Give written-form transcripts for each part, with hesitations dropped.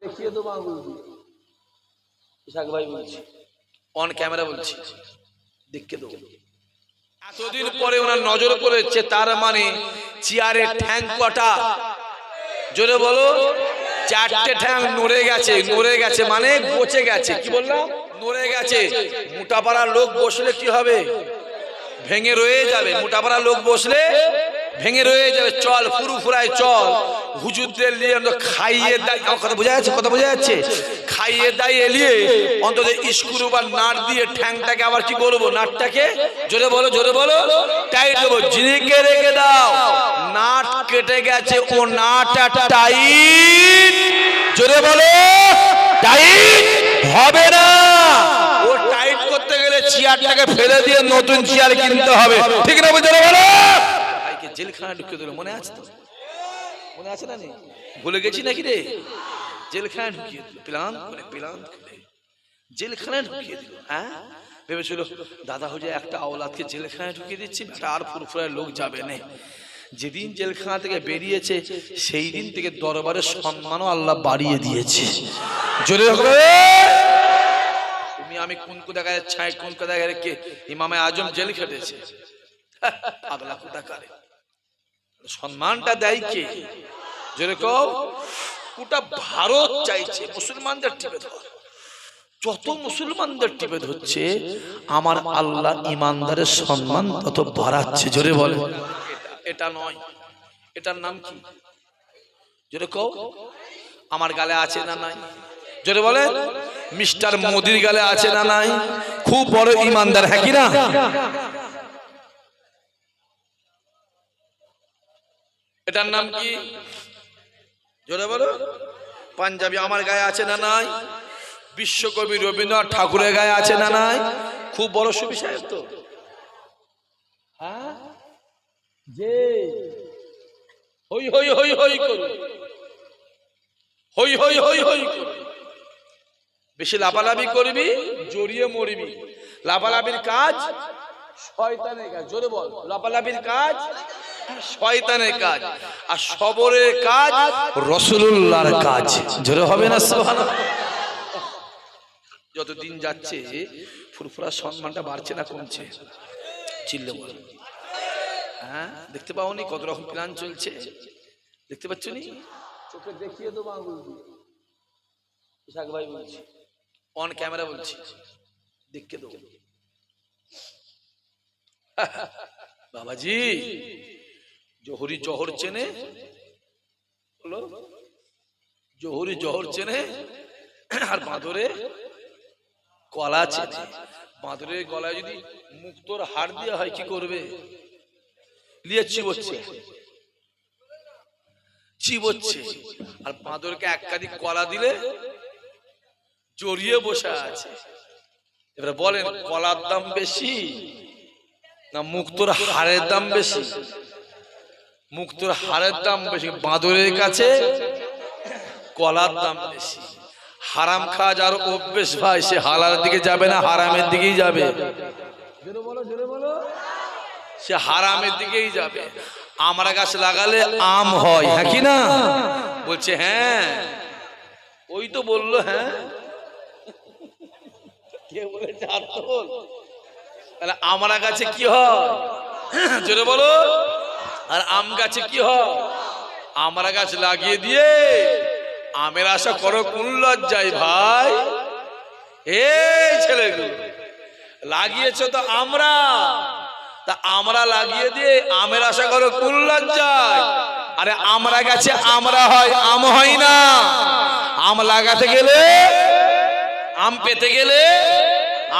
দেখিয়ে দেবো আঙুল দিয়ে। ইসাক ভাই বলছি, অন ক্যামেরা বলছি, দেখিয়ে দেবো। এতদিন পরে ওনার নজর পড়েছে, তার মানে চেয়ারের ঠ্যাং কটা? জোরে বলো। চারটে ঠ্যাং নড়ে গেছে। নড়ে গেছে মানে গচে গেছে। কি বললাম? নড়ে গেছে। মোটাপাড়ার লোক বসলে কি হবে? ভেঙে রয়ে যাবে। মোটাপাড়ার লোক বসলে ভেঙে রয়ে যাবে। চল ফুরুফুরায় চল, হুজুরদের নিয়ে খাইয়ে দেয়। আমার কথা বোঝা যাচ্ছে? কথা বোঝা যাচ্ছে? খাইয়ে দেয় এলিয়ে অন্তত স্ক্রু বা নাট দিয়ে ঠ্যাংটাকে আবার কি করবো? নাটটাকে জোরে বলো, জোরে বলো, টাইট দেবো। জিনিকে রেখে দাও। নাট কেটে গেছে, ও নাট টাইট, জোরে বলো, টাইট হবে না। ও টাইট করতে গেলে চেয়ারটাকে ফেলে দিয়ে নতুন চেয়ার কিনতে হবে। ঠিক না? জোরে বলো। ভাইকে জেলখানা ঢুকিয়ে দিল, মনে আছে তো? মনে আছে না? ভুলে গেছি নাকি রে? জেলখানা ঢুকিয়ে দিল, প্লান করে, প্লান করে জেলখানা ঢুকিয়ে দিল। হ্যাঁ, ভেবেছিল দাদা হুজুর একটা আওলাদকে জেলখানায় ঢুকিয়ে দিচ্ছি, বেটা আর ফুরফুরায় লোক যাবে না। যেদিন জেলখানা থেকে বেরিয়েছে সেই দিন থেকে দরবারের সম্মানও আল্লাহ বাড়িয়ে দিয়েছে। জোরে তুমি আমি কোন কোথায় ছাই, কোন কোথায় রেখে ইমামে আজম জেল খেটেছে। পাগলা কোথাকারে সম্মানটা দেয় কে? যেরকম গোটা ভারত চাইছে মুসলমানদের টিপে ধর। যত মুসলমানদের টিপে ধরছে আমার আল্লাহ ইমানদারের সম্মান তত বাড়াচ্ছে। জোরে বলে। এটা নয়, এটার নাম কি? যেরকম আমার গালে আছে না নাই? জোরে বলে। মিস্টার মোদির গালে আছে না নাই? খুব বড় ইমানদার, হ্যাঁ কি না? এটার নাম কি? জোরে বলো। পাঞ্জাবি আমার গায়ে আছে না নাই? বিশ্বকবি রবীন্দ্রনাথ ঠাকুরের গায়ে আছে না নাই? খুব বড় সুফি সাহেব তো। হ্যাঁ, যে হই হই হই হই করু, হই হই হই হই করু। বেশি লাফালাফি করবি জড়িয়ে মরবি। লাফালাফির কাজ শয়তানের কাজ। জোরে বল। লাফালাফির কাজ শয়তানের কাজ, আর সবরের কাজ রাসূলুল্লাহর কাজ। জোরে হবে না সুবহানাল্লাহ? যত দিন যাচ্ছে ফুরফুরা সম্মানটা বাড়ছে না কমছে? চিল্লে বল। হ্যাঁ, দেখতে পাওনি কত রকম প্ল্যান চলছে? দেখতে পাচ্ছ নি? চোখে দেখিয়ে দেবো আঙুল দিয়ে। ইসাক ভাই বলছি, অন ক্যামেরা বলছি, দেখিয়ে দেবো। বাবাজি জহরি জহর চেনে? বলো। জহরি জহর চেনে আর বাঁদরে কলা চেনে। বাঁদরের গলায় যদি মুক্তোর হাড় দেওয়া হয় কি করবে? লিয়ে চিবোচ্ছে, চিবোচ্ছে। আর বাঁদরকে এক কাঁদি কলা দিলে জড়িয়ে বসে আছে। এবারে বলেন কলার দাম বেশি না মুক্তোর হাড়ের দাম বেশি? মুক্তোর হাড়ের দাম বেশি। বাঁদরের কাছে কলার দাম বেশি। হারাম খাওয়া যার অভ্যেস ভাই, সে হালালের দিকে যাবে না, হারামের দিকেই যাবে। সে হারামের দিকেই যাবে। আমরা গাছ লাগালে আম হয়, হ্যাঁ কি না? বলছে হ্যাঁ, ওই তো বললো। হ্যাঁ, কে বলেছে? তাহলে আমরা গাছে কি হয়? জোরে বলো। আর আম গাছে কি হয়? আমরা গাছ লাগিয়ে দিয়ে আমের আশা করো কোন লজ্জায় ভাই? এই ছেলেগুলো লাগিয়েছ তো আমরা, তা আমরা লাগিয়ে দিয়ে আমের আশা করো কোন লজ্জায়? আরে আমরা গাছে আমরা হয়, আম হয় না। আম লাগাতে গেলে, আম পেতে গেলে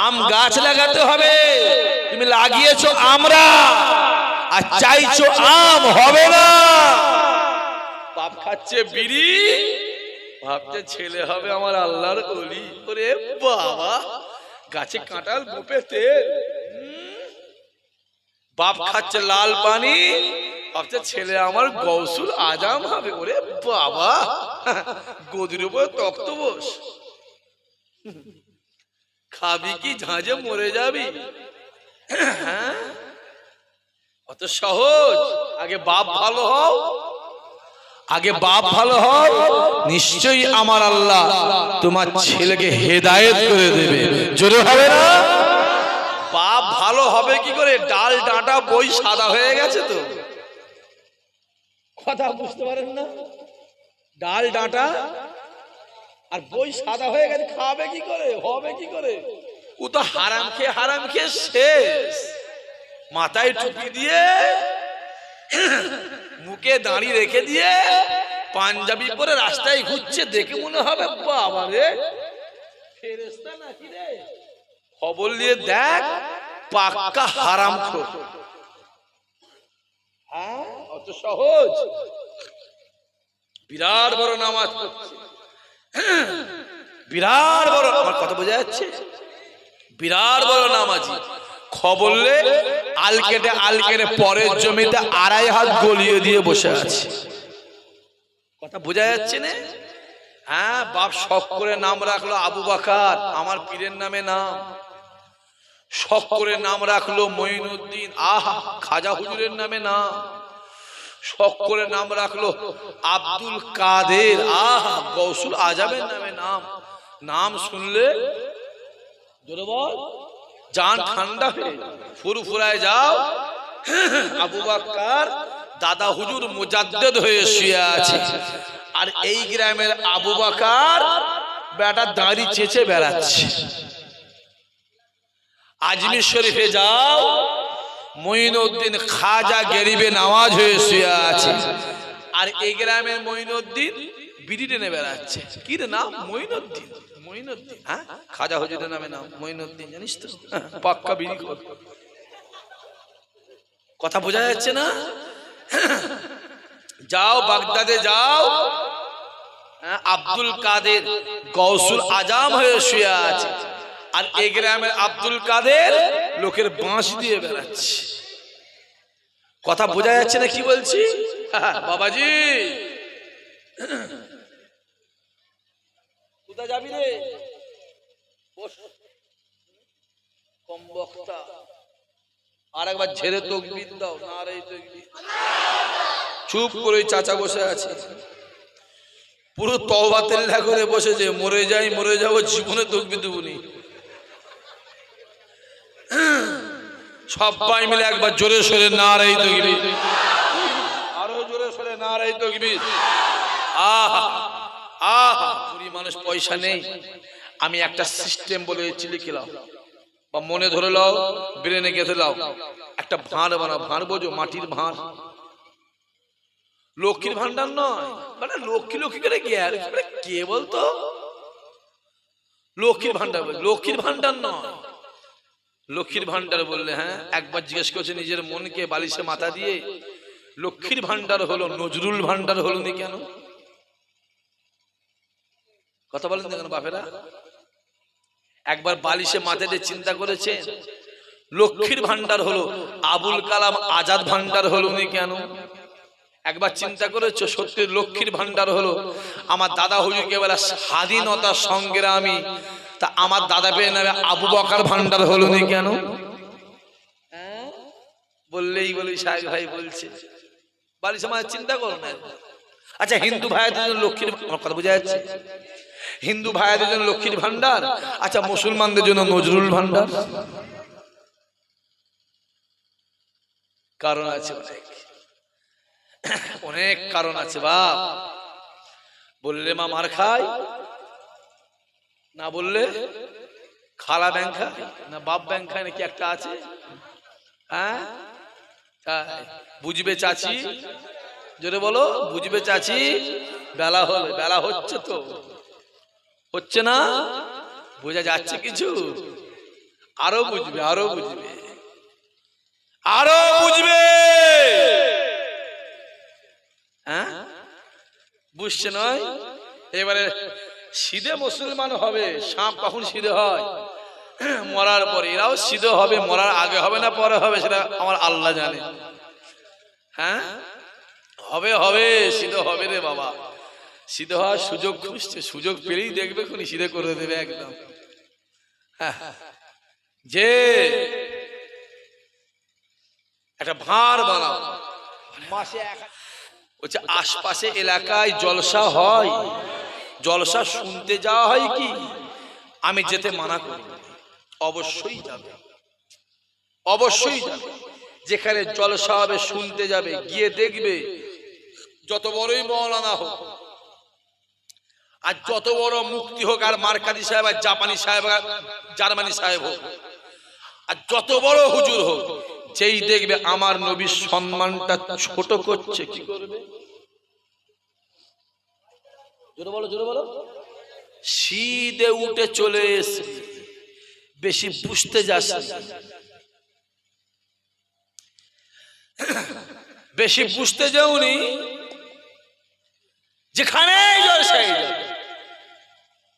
আম গাছ লাগাতে হবে। তুমি লাগিয়েছো আমরা আর চাইছো আম, হবে না। বাপ খাচ্ছে বিড়ি, ভাবছে ছেলে হবে আমার আল্লাহর ওলি। ওরে বাবা, গাছে কাঁঠাল গোপে তেল। বাপ খাচ্ছে লাল পানি, ভাবছে ছেলে আমার গৌসুল আজম হবে। ওরে বাবা, গদির উপর তক্ত বস, খাবি কি ঝাঁঝে মরে যাবি। হ্যাঁ, অত সহজ? আগে বাপ ভালো হও, আগে বাপ ভালো হও, নিশ্চয়ই আমার আল্লাহ তোমার ছেলেকে হেদায়েত করে দেবে। জোরে হবে না? বাপ ভালো হবে কি করে? ডাল ডাঁটা বই সাদা হয়ে গেছে তো। কথা বুঝতে পারেন না? ডাল ডাঁটা আর বই সাদা হয়ে গেছে, খাবে কি করে? হবে কি করে? ও তো হারাম খেয়ে শেষ। মাথায় টুপি দিয়ে, মুখে দাঁড়ি রেখে দিয়ে, পাঞ্জাবি পরে রাস্তায় ঘুরছে, দেখে মনে হবে বাবা রে ফেরেশতা নাকি রে। খবর নিয়ে দেখ, পাক্কা হারামখোর। হ্যাঁ, অত সহজ? বিরাট বড় নামাজ পড়ছে, বিরাট বড়, আমার কথা বোঝা যাচ্ছে? বিরাট বড় নামাজি, খবরলে আল কেটে পরের জমিতে 2.5 হাত গলিয়ে দিয়ে বসে আছে। কথা বোঝা যাচ্ছে না? হ্যাঁ, বাপ শখ করে নাম রাখলো আবু বকর, আমার পীরের নামে নাম। শখ করে নাম রাখলো মঈনুদ্দিন, আহা খাজা হুজুরের নামে নাম। শখ করে নাম রাখলো আব্দুল কাদের, আহা গৌসুল আজমের নামে নাম। নাম শুনলে জোরে বল, জান ঠান্ডা হয়ে ফুরফুরায় যাও। আবু বকর দাদা হুজুর মুজাদ্দেদ হয়ে শুয়ে আছে, আর এই গ্রামের আবু বকর বেটা দাড়ি চেঁচে বেড়াচ্ছে। আজমির শরীফে যাও, মঈনুদ্দিন খাজা গরিবে নামাজ হয়ে শুয়ে আছে, আর এই গ্রামের মঈনুদ্দিন বিড়ি টেনে বেড়াচ্ছে। কি রে নাম? মঈনুদ্দিন। মঈনুদ্দিন, হ্যাঁ, খাজা হুজুরের নামে নাম মঈনুদ্দিন, জানিস তো? পাক্কা বিড়ি খোর। কথা বোঝা যাচ্ছে না? যাও বাগদাদে যাও, আব্দুল কাদের গৌসুল আজম হয়ে শুয়ে আছে, আর এই গ্রামের আব্দুল কাদের লোকের বাঁশ দিয়ে বেড়াচ্ছে। কথা বোঝা যাচ্ছে না কি বলছি? বাবাজি কোথায় যাবি রে? কম বক্তা, আর একবার ঝেড়ে তাকবীর দাও, নারে তাকবীর। চুপ করে চাচা বসে আছে, পুরো তওবা তেল্লা করে বসেছে, মরে যাই মরে যাবো, জীবনে তাকবীর দেবনি। সবাই মিলে একবার জোরে সোরে নারে তাকবীর, আরো জোরে সোরে নারে তাকবীর। আহা আহা, পুরি মানুষ পয়সা নেই, আমি একটা সিস্টেম বলে লিখে নাও বা মনে ধরে নাও, ব্রেনে গেঁথে নাও। একটা ভাঁড় বানাও, ভাঁড় বোঝো? মাটির ভাঁড়, লক্ষ্মীর ভান্ডার নয়, মানে লক্ষ্মী লক্ষ্মী করে কে বলতো? লক্ষ্মীর ভান্ডার, লক্ষ্মীর ভান্ডার নয়, লক্ষ্মীর ভান্ডার বললে হ্যাঁ, একবার জিজ্ঞেস করছে নিজের মনকে বালিশে মাথা দিয়ে, লক্ষ্মীর ভান্ডার হলো, নজরুল ভান্ডার হলো নি কেন? কথা বলেন দেখেন বাপেরা, একবার বালিশে মাথা দিয়ে চিন্তা করেছে লক্ষ্মীর ভান্ডার হলো, আবুল কালাম আজাদ ভান্ডার হলো নি কেন? একবার চিন্তা করেছো সত্যি লক্ষ্মীর ভান্ডার হলো আমার দাদা হুজুরকে বলা স্বাধীনতা সংগ্রামী, তা আমার দাদা পেয়ে নেবে আবু বকর ভান্ডার হলো নি কেন? বললেই বলি সাহেব ভাই বলছে, বালিশে মাথা চিন্তা করো না। আচ্ছা, হিন্দু ভাইদের জন্য লক্ষ্মীর, কথা বোঝা যাচ্ছে? হিন্দু ভাইদের জন্য লক্ষ্মীর ভান্ডার, আচ্ছা মুসলমানদের জন্য নজরুল ভান্ডার। কারণ আছে অনেক, অনেক কারণ আছে বাপ। বললে মা মার খায়, না বললে খালা ব্যাংক খায়, না বাপ ব্যাংক খায়, নাকি একটা আছে? হ্যাঁ, বুঝবে চাচি, জোরে বলো, বুঝবে চাচি। বেলা হলো, বেলা হচ্ছে তো, হচ্ছে না? বোঝা যাচ্ছে কিছু? আরো বুঝবে, আরো বুঝবে, আরো বুঝবে। হ্যাঁ, বুঝছে নয়? এবারে সিধে মুসলমান হবে। সাপ কখন সিধে হয়? মরার পরে। এরাও সিধে হবে, মরার আগে হবে না পরে হবে সেটা আমার আল্লাহ জানে। হ্যাঁ, হবে হবে, সিধে হবে রে বাবা। সিধে হওয়ার সুযোগ খুঁজছে, সুযোগ পেলেই দেখবে খুনি সিধে করে দেবে একদম। যে একটা ভাঁড় বানাও, মাসে বলছে আশপাশে এলাকায় জলসা হয়, জলসা শুনতে যাওয়া হয় কি? আমি যেতে মানা করি, অবশ্যই যাবে, অবশ্যই যাবে। যেখানে জলসা হবে শুনতে যাবে, গিয়ে দেখবে যত বড়ই মৌলানা হোক আর যত বড় মুক্তি হোক, আর মার্কাজি সাহেব আর জাপানি সাহেব আর জার্মানি সাহেব হোক, আর যত বড় হুজুর হোক, যেই দেখবে আমার নবীর সম্মানটা ছোট করছে, কি করবে? জোরে বলো, জোরে বলো। সিধে উঠে চলে এসে, বেশি বুঝতে যাস, বেশি বুঝতে যাওনি, যেখানে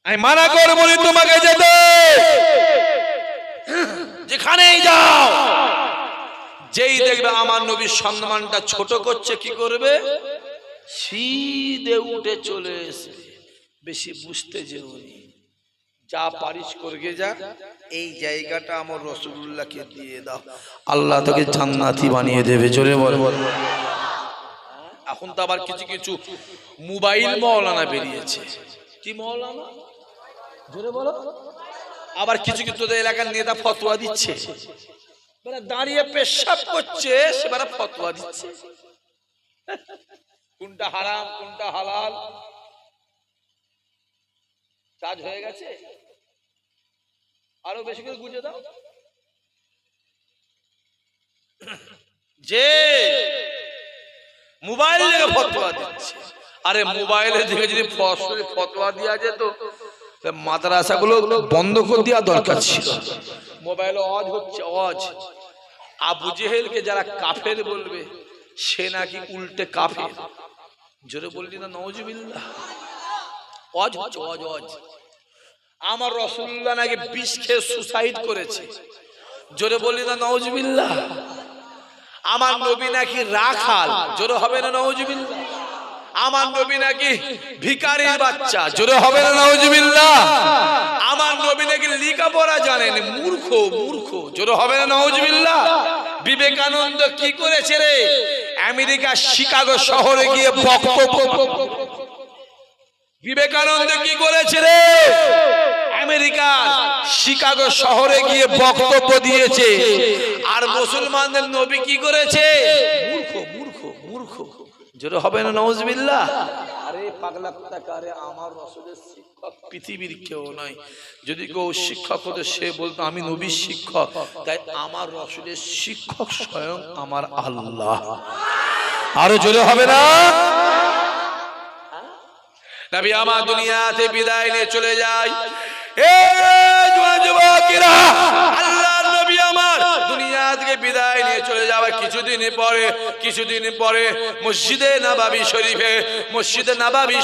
আমি মানা করবো তোমাকে যেতে, যেখানেই যাও, যেই দেখবে আমার নবীর সম্মানটা ছোট করছে, কি করবে? সিধে উঠে চলে এসে, বেশি বুঝতে যেওনি, যা পারিস করগে যা, এই জায়গাটা আমার রাসূলুল্লাহকে দিয়ে দাও, আল্লাহ তোকে জান্নাতি বানিয়ে দেবে। জোরে বল। এখন তো আবার কিছু কিছু মোবাইল মাওলানা বেরিয়েছে। কি মাওলানা? জোরে বলো। আবার কিছু কিছু এলাকার নেতা ফতোয়া দিচ্ছে, দাঁড়িয়ে পেশাব করছে, সেবার ফতোয়া দিচ্ছে কোনটা হারাম কোনটা হালাল। কাজ হয়ে গেছে, আরো বেশি করে বুঝে দাও। যে মোবাইল থেকে ফতোয়া দিচ্ছে, আরে মোবাইলের দিকে যদি ফতোয়া দেওয়া যেত, মাদ্রাসাগুলো বন্ধ করে দেওয়া দরকার ছিল। মোবাইলে অজ হচ্ছে, অজ। আবু জেহেলকে যারা কাফের বলবে, সে নাকি উল্টে কাফের। জোরে বললি না নাউজুবিল্লাহ। অজ হচ্ছে, অজ অজ। আমার রাসূলুল্লাহ নাকি বিষ খেয়ে সুসাইড করেছে। জোরে বললি না নাউজুবিল্লাহ। আমার নবী নাকি রাখাল। জোরে হবে না নাউজুবিল্লাহ। আমার নবী নাকি ভিখারির বাচ্চা। জোরে হবে না নাউজুবিল্লাহ। আমার নবী নাকি লেখাপড়া জানেন, মূর্খ মূর্খ। জোরে হবে না নাউজুবিল্লাহ। বিবেকানন্দ কি করেছে রে? আমেরিকা শিকাগো শহরে গিয়ে বক্তব্য। বিবেকানন্দ কি করেছে রে? আমেরিকা শিকাগো শহরে গিয়ে বক্তব্য দিয়েছে। আর মুসলমানদের নবী কি করেছে? মূর্খ মূর্খ মূর্খ। জোরে হবে না নাউজুবিল্লাহ। আরে পাগলা কোথাকারে, আমার রাসূলের শিক্ষক পৃথিবীর কেউ নয়। যদি কেউ শিক্ষক হতো, সে বলতো আমি নবীর শিক্ষক। তাই আমার রাসূলের শিক্ষক স্বয়ং আমার আল্লাহ। আরো জোরে হবে না? নবী আমার দুনিয়াতে বিদায় নিয়ে চলে যায়। এ জওয়ান যুবকেরা, আল্লাহর নবী আমার দুনিয়া থেকে বিদায় নিয়ে চলে যাওয়ার কিছুদিন পরে মসজিদে নববী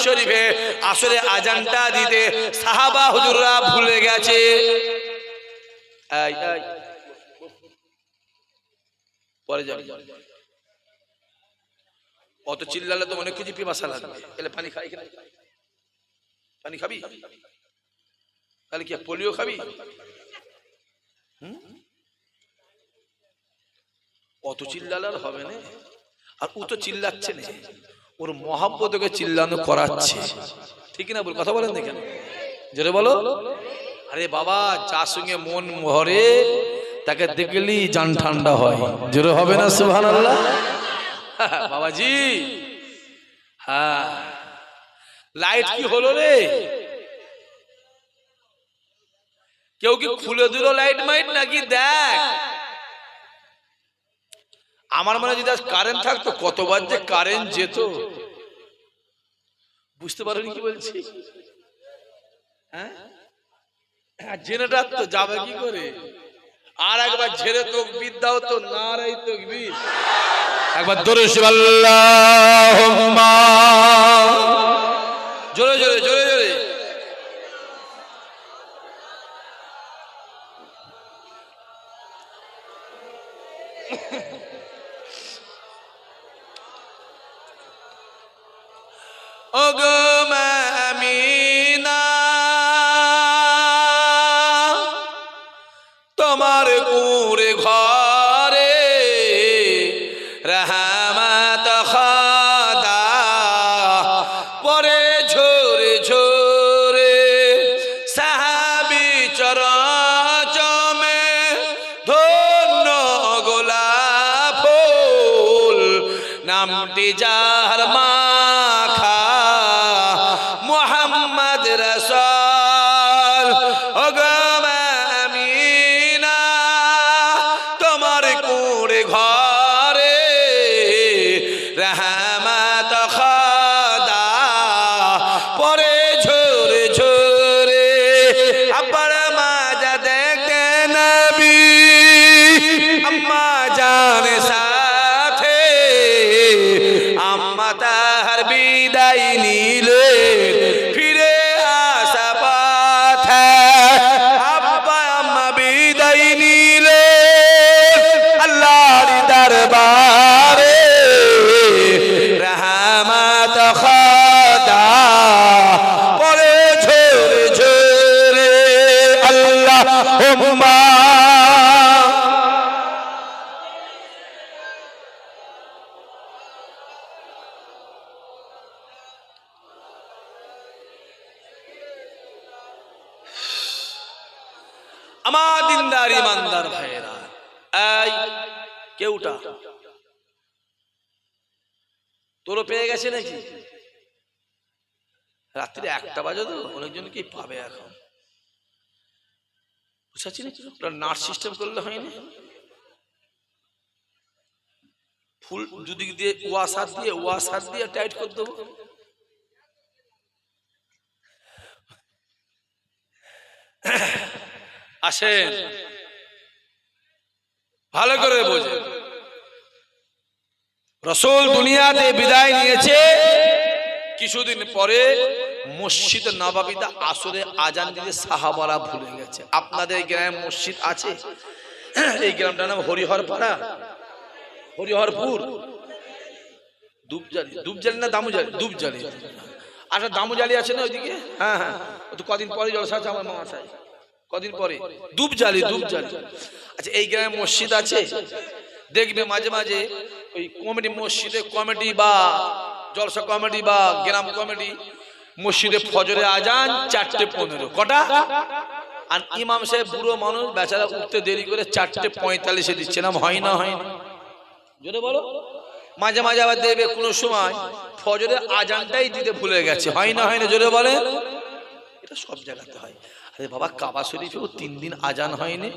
শরীফে আসরে আজানটা দিতে সাহাবা হুজুররা ভুলে গেছে। পরে যাবে, অত চিল্লালে তো অনেক কিছু পিপাসা লাগবে। এলে পানি খাই কিনা? পানি খাবি? তাহলে কি পোলিও খাবি? অত চিল্লালে হবে না। আর ও তো চিল্লাচ্ছে না, ওর মহাব্বতকে চিল্লানো করাচ্ছে। ঠিক না? বল, কথা বলেন না কেন? জোরে বলো। আরে বাবা, যার সঙ্গে মন ভরে তাকে দেখলেই জান ঠান্ডা হয়। জোরে হবে না সুবহানাল্লাহ? বাবাজি, হ্যাঁ, লাইট কি হলো রে? কেউ কি খুলে দিল লাইট মাইট নাকি? দেখ, আমার মনে যদি কারেন্ট থাকতো, কতবার যে কারেন্ট যেত। বুঝতে পারোনি কি বলছি? হ্যাঁ, জেনারেটর তো যাবে কি করে? আর একবার ঝেড়ে তাকবীর দাও তো, নারায়ে তাকবীর। একবার দরুদ শরীফ, আল্লাহুম্মা, জোরে জোরে জোরে জোরে। ওগো আমিনা, তোমার কুঁড়ে ঘরে রহমত খোদা নামটি যার মাখা মুহাম্মদ রাসূল ওগো আমিনা তোমার কোড়ে ঘরে রহমত খোদা পরে ঝরে ঝরে আব্বার মাজা দেখতে নবী আম্মা জান সাথে আম্মা তার বিদায় নিলে ফিরে আসা পথে আব্বা আম্মা বিদায় নিলে আল্লাহর দরবারে রহমত খোদা পরে ঝরে ঝরে আল্লাহুম্মা আমার দিনদার ইমানদার ভাইরা এই কেউটা তোর পেয়ে গেছে নাকি রাত্রি 1টা বাজে তো অনেকজন কি পাবে এখন বুঝাচ্ছি নাকি নাট সিস্টেম করলে হয়নি ফুল যদি দিয়ে ওয়াসার দিয়ে টাইট করে দেবো আসেন ভালো করে বোঝেন রাসূল দুনিয়াতে বিদায় নিয়েছে কিছুদিন পরে মসজিদ নববীতে আসরে আজান দিতে সাহাবারা ভুলে গেছে আপনাদের গ্রামে মসজিদ আছে এই গ্রামটার নাম হরিহরপাড়া হরিহরপুর দুবজালি না দামুজালি দুবজালি আচ্ছা দামুজালি আছে না ওইদিকে হ্যাঁ হ্যাঁ তো কদিন পরে জলসা আছে আমার মামা সাহেব কদিন পরে দুবজালি আচ্ছা এই গ্রামে মসজিদ আছে দেখবে মাঝে মাঝে ওই কমিটি মসজিদে কমিটি বা জলসা কমিটি বা গ্রাম কমিটি মসজিদে ফজরে আজান 4:15 কটা আর ইমাম সাহেব বুড়ো মানুষ বেচারা উঠতে দেরি করে 4:45 দিচ্ছে না হয় না জোরে বলো মাঝে মাঝে আবার দেখবে কোনো সময় ফজরের আজানটাই দিতে ভুলে গেছে হয় না জোরে বলে এটা সব জায়গাতে হয় আরে বাবা কাবা শরীফেও 3 দিন আজান হয়নি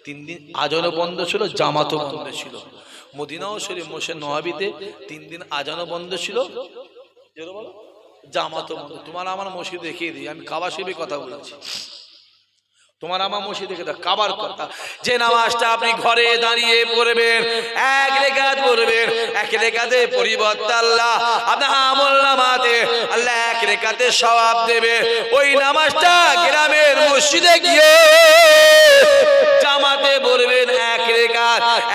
3 দিন আজানও বন্ধ ছিল জামাতও বন্ধ ছিল মদিনাও শরীফ মসজিদ নববীতে 3 দিন আজানও বন্ধ ছিল জোরে বলো জামাতও বন্ধ তোমার আমার মসজিদ দেখিয়ে দিই আমি কাবা শরীফের কথা বলছি তোমার আমার মসজিদ দেখে দাও কাবার কথা যে নামাজটা আপনি ঘরে দাঁড়িয়ে পড়বেন এক রাকাত পড়বেন এক রাকাতে পরিবর্তে আল্লাহ আপনার আমলনামাতে আল্লাহ এক রাকাতে সওয়াব দেবে ওই নামাজটা গ্রামের মসজিদে গিয়ে জামাতে পড়বেন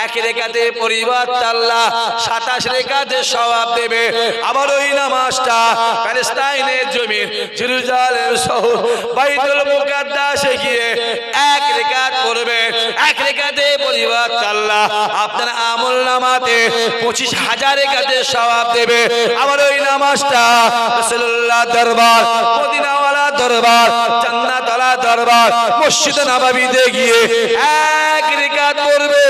এক রাকাতে পরিবর্তে আল্লাহ 27 রাকাতে সওয়াব দেবে আবার ওই নামাজটা প্যালেস্টাইনের জমিন জেরুজালেম শহর বাইতুল মুকাদ্দাসে গিয়ে এক রাকাত পড়বেন এক রাকাতে পরিবর্তে আল্লাহ আপনার আমলনামাতে 25,000 রাকাতে সওয়াব দেবে আবার ওই নামাজটা রাসূলুল্লাহ দরবার মদিনাওয়ালা দরবার জান্নাতওয়ালা দরবার মসজিদ নববীতে গিয়ে এক রাকাত পড়বে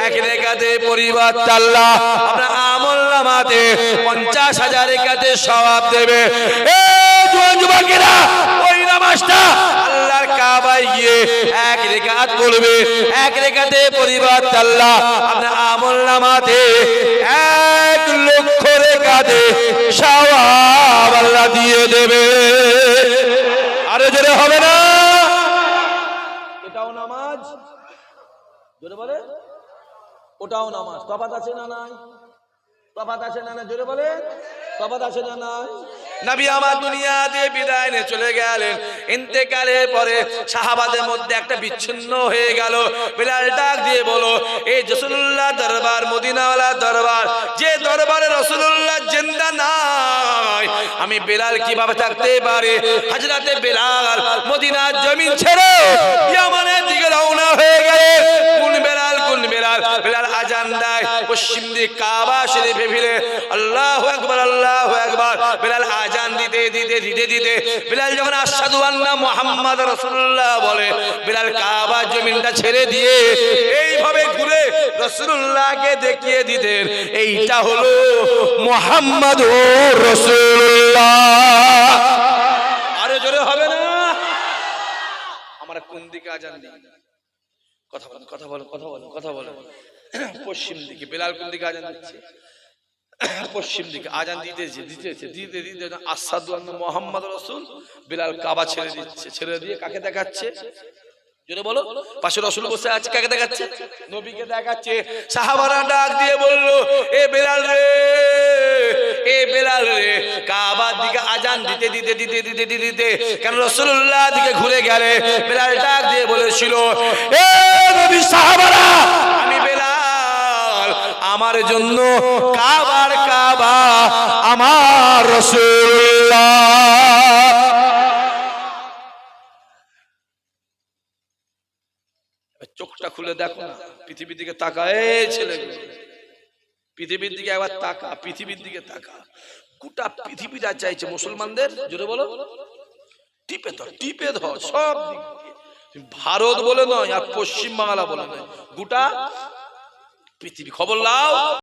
এক রাকাতে পরিবর্তে আল্লাহ আপনার আমলনামাতে 50,000 রাকাতে সওয়াব দেবে এ জোয়ান যুবকেরা ওই নামাজটা আল্লাহর কাবায় গিয়ে এক রাকাত পড়বে এক রাকাতে পরিবর্তে আল্লাহ আপনার আমলনামাতে 1 লক্ষ রাকাতে সওয়াব আল্লাহ দিয়ে দেবে আরে জোরে হবে না এটাও নামাজ জোরে বলে ওটাও নামাজ তফাৎ আছে না নাই তফাৎ আছে না জোরে বলে তফাৎ আছে না নাই নবী আমার দুনিয়া দিয়ে বিদায় নিয়ে চলে গেলেন ইন্তেকালের পরে সাহাবাদের মধ্যে একটা বিচ্ছিন্ন হয়ে গেল বিলাল ডাক দিয়ে বলো এই রাসূলুল্লাহ দরবার মদিনাওয়ালা দরবার যে দরবারে রাসূলুল্লাহ জিন্দা নাই আমি বিলাল কিভাবে থাকতে পারি হযরতে বিলাল মদিনার জমিন ছেড়ে ইয়ামানের দিকে রওনা হয়ে গেলেন কোন বিলাল বিলাল আজান দেয় পশ্চিম দিকে কাবা শরীফে ফিরে আল্লাহু আকবার বিলাল আজান দিতে দিতে দিতে দিতে বিলাল যখন আশহাদু আন্না মুহাম্মাদ রাসূলুল্লাহ বলে, বিলাল কাবার জমিনটা ছেড়ে দিয়ে এইভাবে ঘুরে রাসূলুল্লাহকে দেখিয়ে দিতেন, এইটা হলো মুহাম্মাদুর রাসূলুল্লাহ। আরে জোরে হবে না? আমরা কোন দিকে আজান দিই? কথা বলেন, কথা বলেন, কথা বলেন, কথা বলেন। পশ্চিম দিকে। বিলাল কোন দিকে আজান দিচ্ছে? পশ্চিম দিকে আজান দিতেছে দিতেছে দিতে দিতে আশহাদু আন্না মুহাম্মাদ রাসূল, বিলাল কাবা ছেড়ে দিচ্ছে। ছেড়ে দিয়ে কাকে দেখাচ্ছে? জোরে বলো। পাশে রাসূল বসে আছে, কাকে দেখাচ্ছে? নবীকে দেখাচ্ছে। সাহাবারা ডাক দিয়ে বলল, এ বিলাল রে, এ বিলাল রে, কাবার দিকে আজান দিতে দিতে দিতে দিতে দিতে কেন রাসূলুল্লাহ দিকে ঘুরে গেলে? বিলাল ডাক দিয়ে বলেছিল, এ নবী সাহাবারা, আমি বিলাল, আমার জন্য কাবার কাবা আমার রাসূলুল্লাহ। চোখটা খুলে দেখো না, পৃথিবীর দিকে তাকা। এই ছেলেগুলো, পৃথিবীর দিকে একবার তাকা, পৃথিবীর দিকে তাকা। গোটা পৃথিবীটা চাইছে মুসলমানদের, জোরে বলো, টিপে ধর, টিপে ধর সব দিক দিয়ে। ভারত বলে নয় আর পশ্চিম বাংলা বলে নয়, গোটা পৃথিবী। খবর লাও।